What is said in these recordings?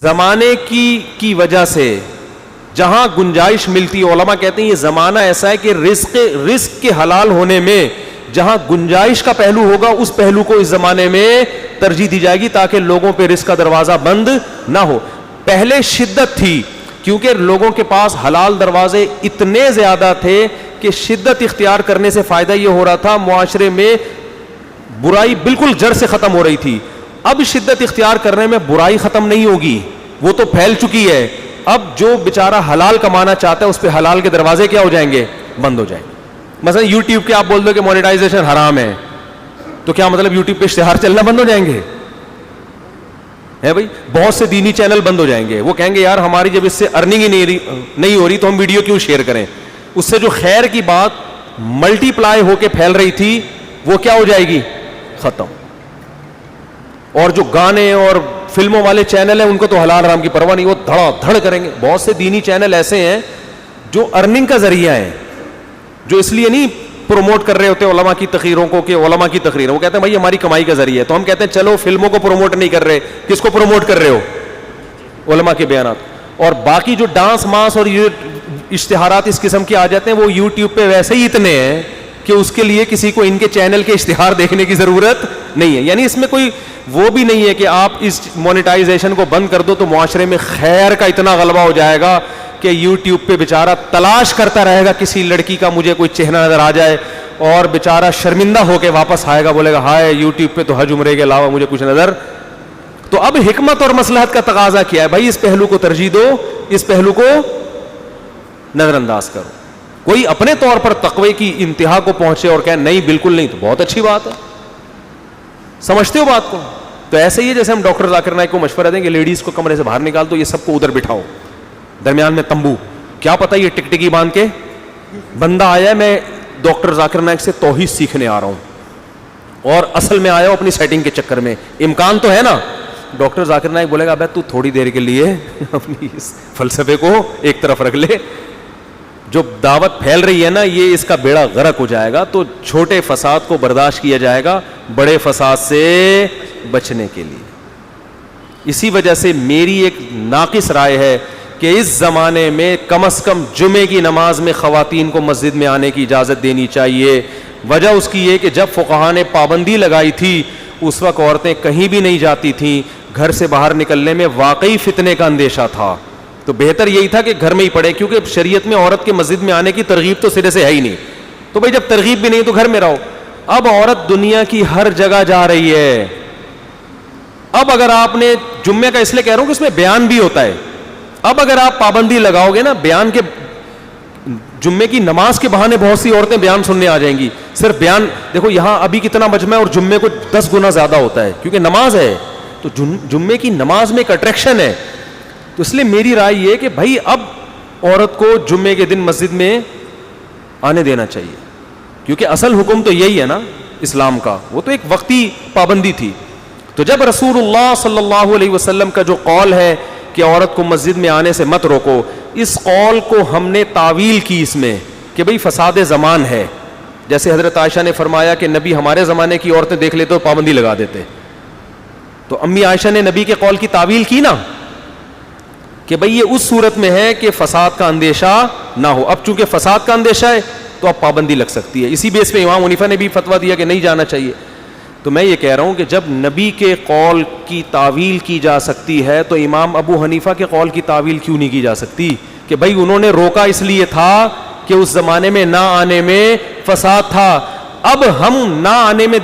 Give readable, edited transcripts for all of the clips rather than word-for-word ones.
زمانے کی وجہ سے جہاں گنجائش ملتی ہے، علماء کہتے ہیں یہ زمانہ ایسا ہے کہ رزق کے حلال ہونے میں جہاں گنجائش کا پہلو ہوگا اس پہلو کو اس زمانے میں ترجیح دی جائے گی تاکہ لوگوں پہ رزق کا دروازہ بند نہ ہو. پہلے شدت تھی کیونکہ لوگوں کے پاس حلال دروازے اتنے زیادہ تھے کہ شدت اختیار کرنے سے فائدہ یہ ہو رہا تھا معاشرے میں برائی بالکل جڑ سے ختم ہو رہی تھی. اب شدت اختیار کرنے میں برائی ختم نہیں ہوگی، وہ تو پھیل چکی ہے. اب جو بیچارہ حلال کمانا چاہتا ہے اس پہ حلال کے دروازے کیا ہو جائیں گے؟ بند ہو جائیں گے. مثلا یوٹیوب کے آپ بول دو کہ مونیٹائزیشن حرام ہے تو کیا مطلب یوٹیوب پہ اشتہار چلنا بند ہو جائیں گے؟ ہے بھائی، بہت سے دینی چینل بند ہو جائیں گے. وہ کہیں گے یار ہماری جب اس سے ارننگ ہی نہیں ہو رہی تو ہم ویڈیو کیوں شیئر کریں. اس سے جو خیر کی بات ملٹی پلائی ہو کے پھیل رہی تھی وہ کیا ہو جائے گی؟ ختم. اور جو گانے اور فلموں والے چینل ہیں ان کو تو حلال حرام کی پرواہ نہیں، وہ دھڑا دھڑ کریں گے. بہت سے دینی چینل ایسے ہیں جو ارننگ کا ذریعہ ہیں، جو اس لیے نہیں پروموٹ کر رہے ہوتے علماء کی تقریروں کو کہ علماء کی تقریر، وہ کہتے ہیں بھائی ہماری کمائی کا ذریعہ ہے. تو ہم کہتے ہیں چلو فلموں کو پروموٹ نہیں کر رہے، کس کو پروموٹ کر رہے ہو؟ علماء کے بیانات. اور باقی جو ڈانس ماس اور یہ اشتہارات اس قسم کے آ جاتے ہیں وہ یوٹیوب پہ ویسے ہی اتنے ہیں کہ اس کے لیے کسی کو ان کے چینل کے اشتہار دیکھنے کی ضرورت نہیں ہے. یعنی اس میں کوئی وہ بھی نہیں ہے کہ آپ اس مونیٹائزیشن کو بند کر دو تو معاشرے میں خیر کا اتنا غلبہ ہو جائے گا کہ یوٹیوب پہ بیچارہ تلاش کرتا رہے گا کسی لڑکی کا مجھے کوئی چہرہ نظر آ جائے اور بیچارہ شرمندہ ہو کے واپس آئے گا، بولے گا ہائے یوٹیوب پہ تو حج عمرے کے علاوہ مجھے کچھ نظر. تو اب حکمت اور مصلحت کا تقاضا کیا ہے؟ بھائی اس پہلو کو ترجیح دو، اس پہلو کو نظر انداز کرو. کوئی اپنے طور پر تقوی کی انتہا کو پہنچے اور کہے نہیں بالکل نہیں تو بہت اچھی بات ہے. سمجھتے ہو بات کو؟ تو ایسے ہی ہے جیسے ہم ڈاکٹر ذاکر نائک کو مشورہ دیں کہ لیڈیز کو کمرے سے باہر نکال دو، یہ سب کو ادھر بٹھاؤ درمیان میں تمبو. کیا پتہ یہ ٹکٹکی باندھ کے بندہ آیا ہے میں ڈاکٹر ذاکر نائک سے توحید سیکھنے آ رہا ہوں اور اصل میں آیا ہوں اپنی سیٹنگ کے چکر میں. امکان تو ہے نا. ڈاکٹر ذاکر نائک بولے گا ابے تو تھوڑی دیر کے لیے اپنی اس فلسفے کو ایک طرف رکھ لے، جو دعوت پھیل رہی ہے نا یہ اس کا بیڑا غرق ہو جائے گا. تو چھوٹے فساد کو برداشت کیا جائے گا بڑے فساد سے بچنے کے لیے. اسی وجہ سے میری ایک ناقص رائے ہے کہ اس زمانے میں کم از کم جمعے کی نماز میں خواتین کو مسجد میں آنے کی اجازت دینی چاہیے. وجہ اس کی یہ کہ جب فقہا نے پابندی لگائی تھی اس وقت عورتیں کہیں بھی نہیں جاتی تھیں، گھر سے باہر نکلنے میں واقعی فتنے کا اندیشہ تھا. تو بہتر یہی تھا کہ گھر میں ہی پڑھے، کیونکہ شریعت میں عورت کے مسجد میں آنے کی ترغیب تو سرے سے ہے ہی نہیں. تو بھائی جب ترغیب بھی نہیں تو گھر میں رہو. اب عورت دنیا کی ہر جگہ جا رہی ہے. اب اگر آپ نے جمعے کا اس لیے کہہ رہا ہوں کہ اس میں بیان بھی ہوتا ہے، اب اگر آپ پابندی لگاؤ گے نا بیان کے، جمعے کی نماز کے بہانے بہت سی عورتیں بیان سننے آ جائیں گی. صرف بیان دیکھو یہاں ابھی کتنا مجمع ہے اور جمعے کو 10 گنا زیادہ ہوتا ہے کیونکہ نماز ہے. تو جمعے کی نماز میں ایک اٹریکشن ہے. تو اس لیے میری رائے یہ ہے کہ بھائی اب عورت کو جمعے کے دن مسجد میں آنے دینا چاہیے، کیونکہ اصل حکم تو یہی ہے نا اسلام کا، وہ تو ایک وقتی پابندی تھی. تو جب رسول اللہ صلی اللہ علیہ وسلم کا جو قول ہے کہ عورت کو مسجد میں آنے سے مت روکو، اس قول کو ہم نے تعویل کی اس میں کہ بھئی فساد زمان ہے. جیسے حضرت عائشہ نے فرمایا کہ نبی ہمارے زمانے کی عورتیں دیکھ لیتے تو پابندی لگا دیتے. تو امی عائشہ نے نبی کے قول کی تعویل کی نا کہ بھئی یہ اس صورت میں ہے کہ فساد کا اندیشہ نہ ہو. اب چونکہ فساد کا اندیشہ ہے تو اب پابندی لگ سکتی ہے. اسی بیس پہ امام حنیفہ نے بھی فتویٰ دیا کہ نہیں جانا چاہیے. تو میں یہ کہہ رہا ہوں کہ جب نبی کے قول کی تعویل کی جا سکتی ہے تو امام ابو حنیفہ کے قول کی تعویل کیوں نہیں کی جا سکتی کہ بھئی انہوں نے روکا اس لیے تھا کہ اس زمانے میں نہ آنے میں فساد تھا. اب ہم نہ آنے میں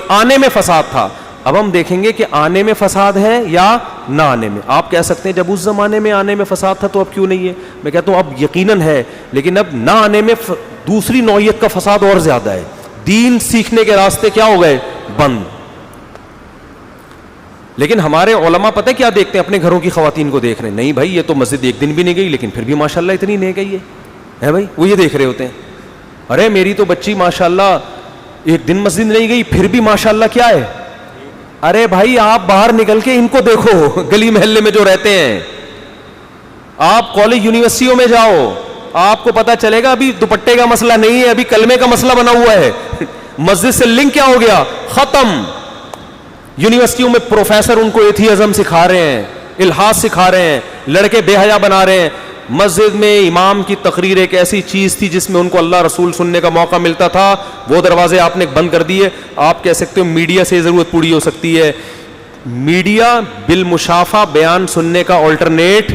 آنے میں فساد تھا. اب ہم دیکھیں گے کہ آنے میں فساد ہے یا نہ آنے میں. آپ کہہ سکتے ہیں جب اس زمانے میں آنے میں فساد تھا تو اب کیوں نہیں ہے. میں کہتا ہوں اب یقیناً ہے، لیکن اب نہ آنے میں دوسری نوعیت کا فساد اور زیادہ ہے. دین سیکھنے کے راستے کیا ہو گئے؟ بند. لیکن ہمارے علماء پتہ کیا دیکھتے ہیں؟ اپنے گھروں کی خواتین کو دیکھ رہے ہیں. نہیں بھائی یہ تو مسجد ایک دن بھی نہیں گئی لیکن پھر بھی ماشاءاللہ اتنی نہیں گئی ہے بھائی. وہ یہ دیکھ رہے ہوتے ہیں ارے میری تو بچی ماشاءاللہ ایک دن مسجد نہیں گئی پھر بھی ماشاءاللہ کیا ہے. ارے بھائی آپ باہر نکل کے ان کو دیکھو، گلی محلے میں جو رہتے ہیں، آپ کالج یونیورسٹیوں میں جاؤ، آپ کو پتا چلے گا ابھی دوپٹے کا مسئلہ نہیں ہے، ابھی کلمے کا مسئلہ بنا ہوا ہے. مسجد سے لنک کیا ہو گیا؟ ختم. یونیورسٹیوں میں پروفیسر ان کو ایتھیزم سکھا رہے ہیں، الحاد سکھا رہے ہیں, لڑکے بے حیا بنا رہے ہیں. مسجد میں امام کی تقریر ایک ایسی چیز تھی جس میں ان کو اللہ رسول سننے کا موقع ملتا تھا, وہ دروازے آپ نے بند کر دیے. آپ کہہ سکتے ہو میڈیا سے ضرورت پوری ہو سکتی ہے. میڈیا بالمشافہ بیان سننے کا آلٹرنیٹ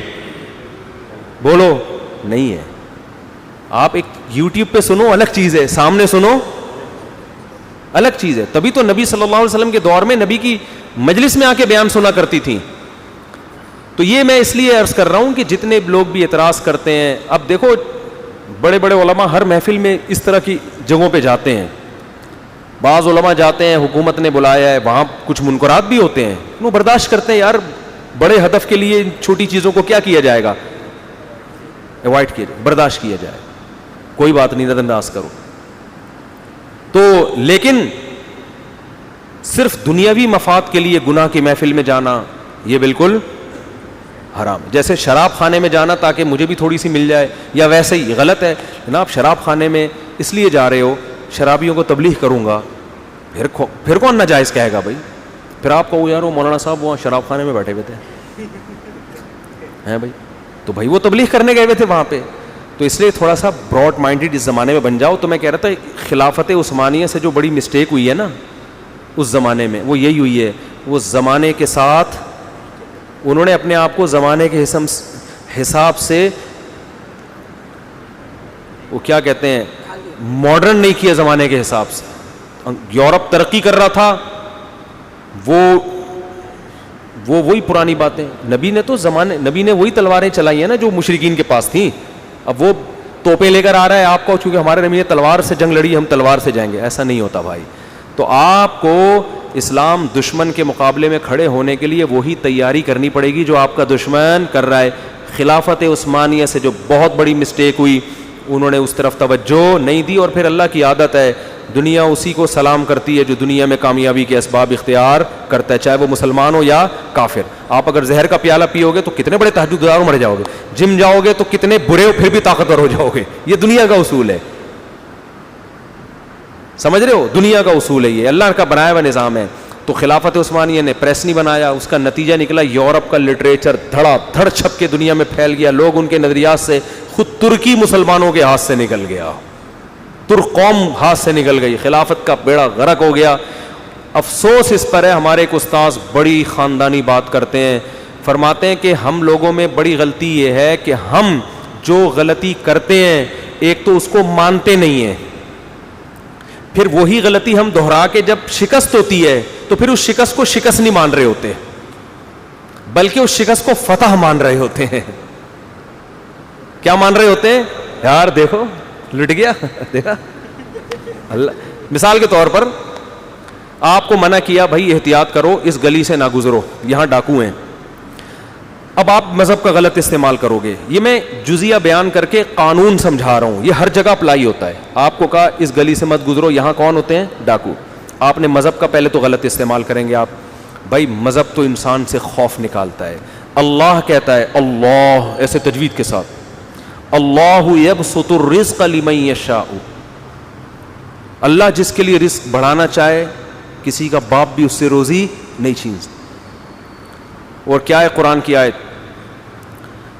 بولو نہیں ہے. آپ ایک یوٹیوب پہ سنو الگ چیز ہے, سامنے سنو الگ چیز ہے. تبھی تو نبی صلی اللہ علیہ وسلم کے دور میں نبی کی مجلس میں آ کے بیان سنا کرتی تھیں. تو یہ میں اس لیے عرض کر رہا ہوں کہ جتنے لوگ بھی اعتراض کرتے ہیں, اب دیکھو بڑے بڑے علماء ہر محفل میں اس طرح کی جگہوں پہ جاتے ہیں. بعض علماء جاتے ہیں, حکومت نے بلایا ہے, وہاں کچھ منکرات بھی ہوتے ہیں, وہ برداشت کرتے ہیں. یار بڑے ہدف کے لیے چھوٹی چیزوں کو کیا کیا جائے گا, اوائڈ کیا جائے, برداشت کیا جائے, کوئی بات نہیں, نظر انداز کرو. تو لیکن صرف دنیاوی مفاد کے لیے گناہ کی محفل میں جانا یہ بالکل حرام. جیسے شراب خانے میں جانا تاکہ مجھے بھی تھوڑی سی مل جائے, یا ویسے ہی غلط ہے. جناب شراب خانے میں اس لیے جا رہے ہو, شرابیوں کو تبلیغ کروں گا, پھر کون ناجائز کہے گا بھائی؟ پھر آپ کو یار وہ مولانا صاحب وہاں شراب خانے میں بیٹھے ہوئے تھے ہیں بھائی, تو بھائی وہ تبلیغ کرنے گئے ہوئے تھے وہاں پہ. تو اس لیے تھوڑا سا براڈ مائنڈیڈ اس زمانے میں بن جاؤ. تو میں کہہ رہا تھا خلافت عثمانیہ سے جو بڑی مسٹیک ہوئی ہے نا اس زمانے میں, وہ یہی ہوئی ہے, وہ زمانے کے ساتھ انہوں نے اپنے آپ کو زمانے کے حساب سے وہ کیا کہتے ہیں ماڈرن نہیں کیا زمانے کے حساب سے. یورپ ترقی کر رہا تھا, وہی پرانی باتیں. نبی نے وہی تلواریں چلائی ہیں نا جو مشرکین کے پاس تھیں. اب وہ توپیں لے کر آ رہا ہے آپ کو, چونکہ ہمارے نبی نے تلوار سے جنگ لڑی, ہم تلوار سے جائیں گے, ایسا نہیں ہوتا بھائی. تو آپ کو اسلام دشمن کے مقابلے میں کھڑے ہونے کے لیے وہی تیاری کرنی پڑے گی جو آپ کا دشمن کر رہا ہے. خلافت عثمانیہ سے جو بہت بڑی مسٹیک ہوئی, انہوں نے اس طرف توجہ نہیں دی, اور پھر اللہ کی عادت ہے دنیا اسی کو سلام کرتی ہے جو دنیا میں کامیابی کے اسباب اختیار کرتا ہے, چاہے وہ مسلمان ہو یا کافر. آپ اگر زہر کا پیالہ پیو گے تو کتنے بڑے تہجد گزار مر جاؤ گے, جم جاؤ گے تو کتنے برے ہو پھر بھی طاقتور ہو جاؤ گے. یہ دنیا کا اصول ہے, سمجھ رہے ہو, دنیا کا اصول ہے, یہ اللہ کا بنایا ہوا نظام ہے. تو خلافت عثمانیہ نے پریس نہیں بنایا, اس کا نتیجہ نکلا یورپ کا لٹریچر دھڑا دھڑ چھپ کے دنیا میں پھیل گیا. لوگ ان کے نظریات سے, خود ترکی مسلمانوں کے ہاتھ سے نکل گیا, ترک قوم ہاتھ سے نکل گئی, خلافت کا بیڑا غرق ہو گیا. افسوس اس پر ہے, ہمارے ایک استاذ بڑی خاندانی بات کرتے ہیں, فرماتے ہیں کہ ہم لوگوں میں بڑی غلطی یہ ہے کہ ہم جو غلطی کرتے ہیں ایک تو اس کو مانتے نہیں ہیں, پھر وہی غلطی ہم دہرا کے جب شکست ہوتی ہے تو پھر اس شکست کو شکست نہیں مان رہے ہوتے, بلکہ اس شکست کو فتح مان رہے ہوتے ہیں. کیا مان رہے ہوتے ہیں یار؟ دیکھو لٹ گیا, دیکھا اللہ. مثال کے طور پر آپ کو منع کیا بھائی احتیاط کرو, اس گلی سے نہ گزرو, یہاں ڈاکو ہیں. اب آپ مذہب کا غلط استعمال کرو گے. یہ میں جزیہ بیان کر کے قانون سمجھا رہا ہوں, یہ ہر جگہ اپلائی ہوتا ہے. آپ کو کہا اس گلی سے مت گزرو, یہاں کون ہوتے ہیں؟ ڈاکو. آپ نے مذہب کا پہلے تو غلط استعمال کریں گے آپ. بھائی مذہب تو انسان سے خوف نکالتا ہے. اللہ کہتا ہے, اللہ ایسے تجوید کے ساتھ, اللہ یبسط الرزق لمن یشاء, اللہ جس کے لیے رزق بڑھانا چاہے کسی کا باپ بھی اس سے روزی نہیں چھین سکتا. اور کیا ہے قرآن کی آیت,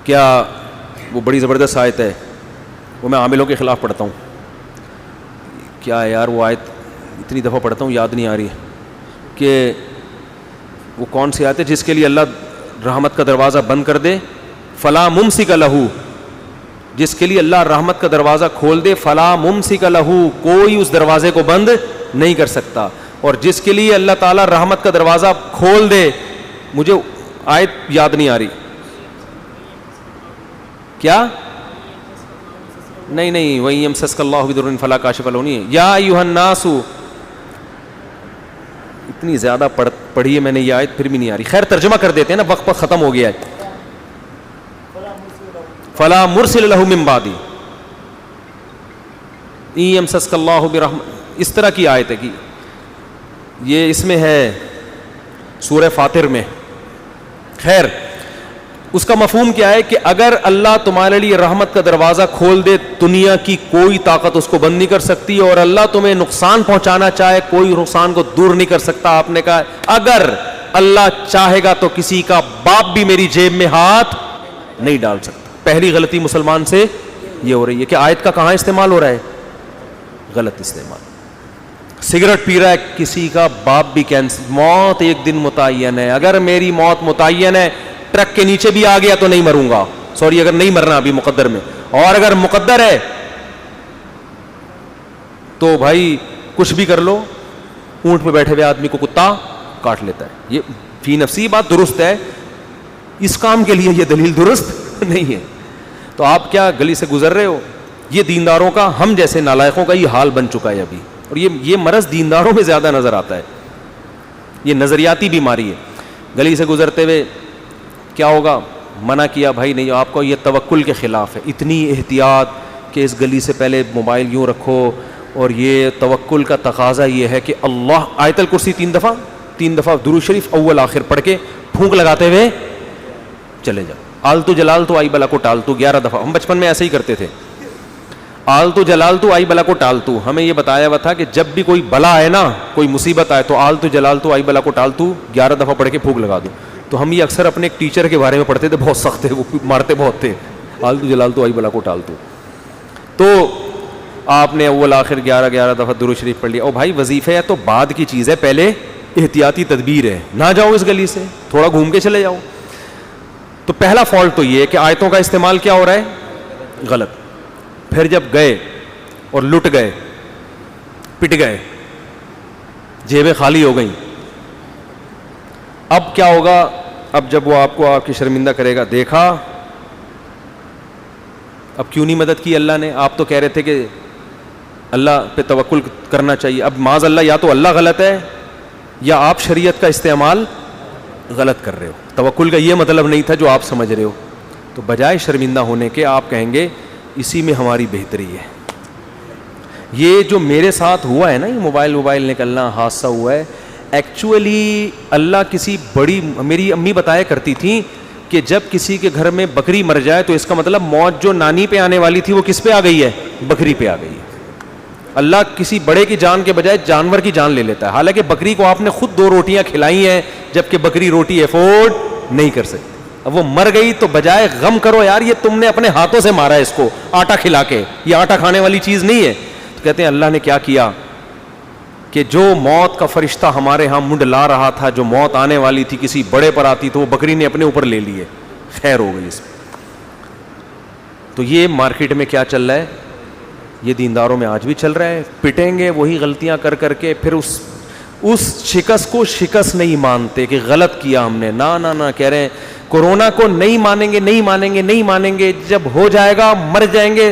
کیا وہ بڑی زبردست آیت ہے, وہ میں عاملوں کے خلاف پڑھتا ہوں. کیا ہے یار وہ آیت, اتنی دفعہ پڑھتا ہوں یاد نہیں آ رہی ہے, کہ وہ کون سی آیت ہے جس کے لیے اللہ رحمت کا دروازہ بند کر دے, فلا ممسک لہو, جس کے لیے اللہ رحمت کا دروازہ کھول دے, فلا ممسک لہو, کوئی اس دروازے کو بند نہیں کر سکتا. اور جس کے لیے اللہ تعالیٰ رحمت کا دروازہ کھول دے, مجھے آیت یاد نہیں آ رہی, کیا نہیں وَإِن يَمْسَسْكَ اللَّهُ بِضُرٍّ فَلَا كَاشِفَ لَهُ نہیں, یا ایھا الناس, اتنی زیادہ پڑھی ہے میں نے یہ آیت پھر بھی نہیں آ رہی. خیر ترجمہ کر دیتے ہیں نا, وقت پر ختم ہو گیا ہے. فلا مرسل له من بعدی ان یمسسک اللہ برحمۃ, اس طرح کی آیت ہے کہ یہ اس میں ہے سورہ فاطر میں. خیر اس کا مفہوم کیا ہے کہ اگر اللہ تمہارے لیے رحمت کا دروازہ کھول دے, دنیا کی کوئی طاقت اس کو بند نہیں کر سکتی, اور اللہ تمہیں نقصان پہنچانا چاہے کوئی نقصان کو دور نہیں کر سکتا. آپ نے کہا اللہ چاہے گا تو کسی کا باپ بھی میری جیب میں ہاتھ نہیں ڈال سکتا. پہلی غلطی مسلمان سے یہ ہو رہی ہے کہ آیت کا کہاں استعمال ہو رہا ہے؟ غلط استعمال. سگریٹ پی رہا ہے کسی کا باپ بھی کینسر. موت ایک دن متعین ہے. اگر میری موت متعین ہے, ٹرک کے نیچے بھی آ گیا تو نہیں مروں گا. سوری, اگر نہیں مرنا ابھی مقدر میں, اور اگر مقدر ہے تو بھائی کچھ بھی کر لو, اونٹ پہ بیٹھے ہوئے آدمی کو کتا کاٹ لیتا ہے. یہ فی نفسی بات درست ہے, اس کام کے لیے یہ دلیل درست نہیں ہے. تو آپ کیا گلی سے گزر رہے ہو, یہ دینداروں کا, ہم جیسے نالائقوں کا یہ حال بن چکا ہے ابھی. اور یہ مرض دینداروں میں زیادہ نظر آتا ہے. یہ نظریاتی بیماری ہے. گلی سے گزرتے ہوئے کیا ہوگا, منع کیا بھائی نہیں, آپ کو یہ توکل کے خلاف ہے. اتنی احتیاط کہ اس گلی سے پہلے موبائل یوں رکھو, اور یہ توکل کا تقاضا یہ ہے کہ اللہ, آیت الکرسی 3 دفعہ درود شریف اول آخر پڑھ کے پھونک لگاتے ہوئے چلے جاؤ. آلتو جلالتو آئی بلا کو ٹالتو 11 دفعہ. ہم بچپن میں ایسے ہی کرتے تھے, آلتو جلالتو آئی بلا کو ٹالتو. ہمیں یہ بتایا ہوا تھا کہ جب بھی کوئی بلا آئے نا, کوئی مصیبت آئے, تو آلتو جلالتو آئی بلا کو ٹالتو 11 دفعہ پڑھ کے پھونک لگا دو. تو ہم یہ اکثر اپنے ایک ٹیچر کے بارے میں پڑھتے تھے, بہت سخت تھے, وہ مارتے بہت تھے. آلتو جلالتو آئی بلا کو ٹالتو. تو آپ نے اول آخر 11 دفعہ درود شریف پڑھ لیا. او بھائی وظیفہ ہے تو بعد کی چیز ہے, پہلے احتیاطی تدبیر ہے. نہ جاؤ اس گلی سے, تھوڑا گھوم کے چلے جاؤ. تو پہلا فالٹ تو یہ ہے کہ آیتوں کا استعمال کیا ہو رہا ہے؟ غلط. پھر جب گئے اور لٹ گئے, پٹ گئے, جیبیں خالی ہو گئیں, اب کیا ہوگا؟ اب جب وہ آپ کو آپ کی شرمندہ کرے گا, دیکھا اب کیوں نہیں مدد کی اللہ نے. آپ تو کہہ رہے تھے کہ اللہ پہ توکل کرنا چاہیے. اب معاذ اللہ, یا تو اللہ غلط ہے یا آپ شریعت کا استعمال غلط کر رہے ہو. توکل کا یہ مطلب نہیں تھا جو آپ سمجھ رہے ہو. تو بجائے شرمندہ ہونے کے آپ کہیں گے اسی میں ہماری بہتری ہے. یہ جو میرے ساتھ ہوا ہے نا, یہ موبائل نکلنا حادثہ ہوا ہے, ایکچولی اللہ کسی بڑی, میری امی بتایا کرتی تھیں کہ جب کسی کے گھر میں بکری مر جائے تو اس کا مطلب موت جو نانی پہ آنے والی تھی وہ کس پہ آ گئی ہے؟ بکری پہ آ گئی ہے. اللہ کسی بڑے کی جان کے بجائے جانور کی جان لے لیتا ہے. حالانکہ بکری کو آپ نے خود 2 روٹیاں کھلائی ہیں, جبکہ بکری روٹی افورڈ نہیں کر سکتی. اب وہ مر گئی تو بجائے غم کرو یار یہ تم نے اپنے ہاتھوں سے مارا اس کو آٹا کھلا کے, یہ آٹا کھانے والی چیز نہیں ہے. تو کہتے ہیں اللہ نے کیا کیا کہ جو موت کا فرشتہ ہمارے ہاں منڈ لا رہا تھا, جو موت آنے والی تھی کسی بڑے پر آتی, تو وہ بکری نے اپنے اوپر لے لیے, خیر ہو گئی اس میں. تو یہ مارکیٹ میں کیا چل رہا ہے, یہ دینداروں میں آج بھی چل رہا ہے. پٹیں گے وہی غلطیاں کر کر کے, پھر اس شکست کو شکست نہیں مانتے کہ غلط کیا ہم نے. نہ کہہ رہے ہیں کورونا کو نہیں مانیں گے, جب ہو جائے گا مر جائیں گے.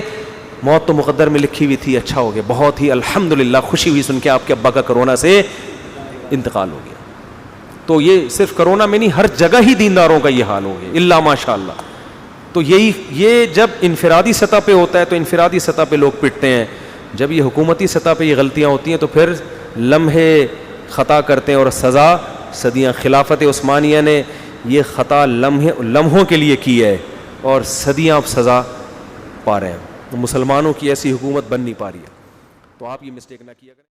موت تو مقدر میں لکھی ہوئی تھی, اچھا ہو گیا, بہت ہی الحمدللہ خوشی ہوئی سن کے آپ کے ابا کا کرونا سے انتقال ہو گیا. تو یہ صرف کرونا میں نہیں, ہر جگہ ہی دینداروں کا یہ حال ہو گیا الا ماشاء اللہ. تو یہ جب انفرادی سطح پہ ہوتا ہے تو انفرادی سطح پہ لوگ پٹتے ہیں. جب یہ حکومتی سطح پہ یہ غلطیاں ہوتی ہیں تو پھر لمحے خطا کرتے ہیں اور سزا صدیاں. خلافت عثمانیہ نے یہ خطا لمحوں کے لیے کی ہے اور صدیاں اب سزا پا رہے ہیں. مسلمانوں کی ایسی حکومت بن نہیں پا رہی ہے. تو آپ یہ مسٹیک نہ کیا کریں.